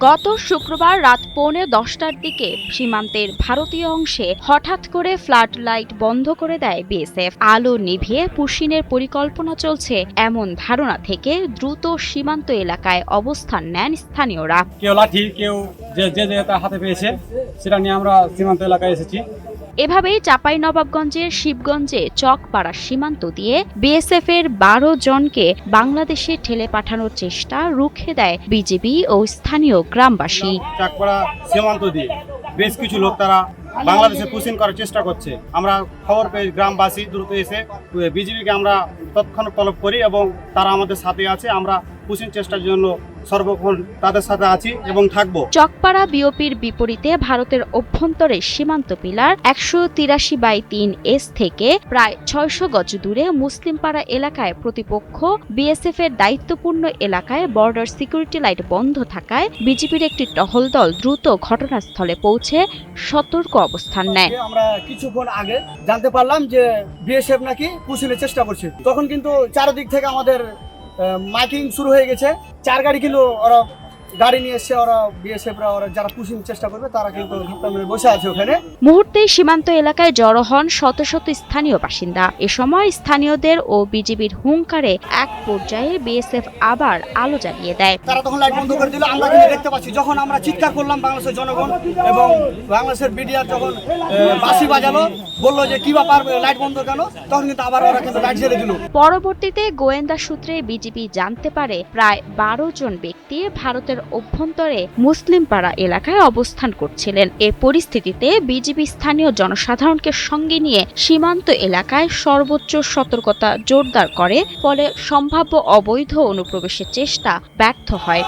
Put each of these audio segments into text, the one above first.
গত শুক্রবার রাত 10:45টার দিকে সীমান্তের ভারতীয় অংশে হঠাৎ করে ফ্লাড লাইট বন্ধ করে দেয় বিএসএফ। আলো নিভিয়ে পুশিনের পরিকল্পনা চলছে এমন ধারণা থেকে দ্রুত সীমান্ত এলাকায় অবস্থান নেন স্থানীয়রা। কেউ লাঠি, কেউ যে তার হাতে পেয়েছে সেটা নিয়ে আমরা সীমান্ত এলাকায় এসেছি। এভাবেই চাঁপাইনবাবগঞ্জের শিবগঞ্জে চকপাড়া সীমান্ত দিয়ে বিএসএফ এর 12 জনকে বাংলাদেশে ঠেলে পাঠানোর চেষ্টা রুখে দেয় বিজিবি ও স্থানীয় গ্রামবাসী। চকপাড়া সীমান্ত দিয়ে বেশ কিছু লোক তারা বাংলাদেশে পুশিং করার চেষ্টা করছে। আমরা খবর পেয়ে গ্রামবাসী দ্রুত এসে বিজিবিকে আমরা তৎক্ষণাৎ তলব করি এবং তারা আমাদের সাথে আছে। আমরা পুশিং চেষ্টার জন্য সর্বক্ষণ তাদের সাথে আছি এবং থাকবো। চকপাড়া বিওপির বিপরীতে ভারতের অভ্যন্তরে সীমান্ত পিলার 183/3 থেকে প্রায় 600 গজ দূরে মুসলিমপাড়া এলাকায় প্রতিপক্ষ বিএসএফ এর দায়িত্বপূর্ণ এলাকায় বর্ডার সিকিউরিটি লাইট বন্ধ থাকায় বিজিবির একটি টহল দল দ্রুত ঘটনাস্থলে পৌঁছে সতর্ক অবস্থান নেয়। আমরা কিছুক্ষণ আগে জানতে পারলাম যে বিএসএফ নাকি পুশিংয়ের চেষ্টা করছে। তখন কিন্তু চারদিক থেকে আমাদের মাইকিং শুরু হয়ে গেছে। 4 গাড়ি কিন্তু ওরা গাড়ি নিয়ে এসছে, ওরা বিএসএফরা ওরা যারা পুশিং চেষ্টা করবে তারা কিন্তু বসে আছে ওখানে। মুহূর্তেই সীমান্ত এলাকায় জড়ো হন শত শত স্থানীয় বাসিন্দা। এ সময় স্থানীয়দের ও বিজিবির হুঙ্কারে এক পর্যায়ে বিএসএফ আবার আলো জ্বালিয়ে দেয়। তারা তখন লাইট বন্ধ করে দিল। আমরা কিন্তু দেখতে পাচ্ছি যখন আমরা চিৎকার করলাম বাংলাদেশের জনগণ এবং বাংলাদেশের মিডিয়া যখন বাঁশি বাজালো, বললো যে কি ব্যাপার লাইট বন্ধ কেন, তখন কিন্তু আবার ওরা কিন্তু লাইট জ্বালিয়ে দিল। পরবর্তীতে গোয়েন্দা সূত্রে বিজিবি জানতে পারে প্রায় 12 জন ব্যক্তি ভারতের অভ্যন্তরে মুসলিমপাড়া এলাকায় অবস্থান করছিলেন। এ পরিস্থিতিতে বিজিবি স্থানীয় জনসাধারণকে সঙ্গে নিয়ে সীমান্ত এলাকায় সর্বোচ্চ সতর্কতা জোরদার করে, ফলে সম্ভাব্য অবৈধ অনুপ্রবেশের চেষ্টা ব্যর্থ হয়।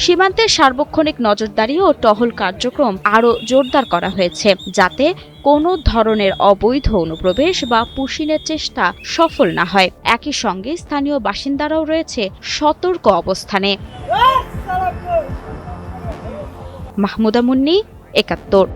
সীমান্তের সার্বক্ষণিক নজরদারি ও টহল কার্যক্রম আরও জোরদার করা হয়েছে, যাতে কোনো ধরনের অবৈধ অনুপ্রবেশ বা পুশিনের চেষ্টা সফল না হয়। একই সঙ্গে স্থানীয় বাসিন্দারাও রয়েছে সতর্ক অবস্থানে। মাহমুদা মুন্নি, ৭১।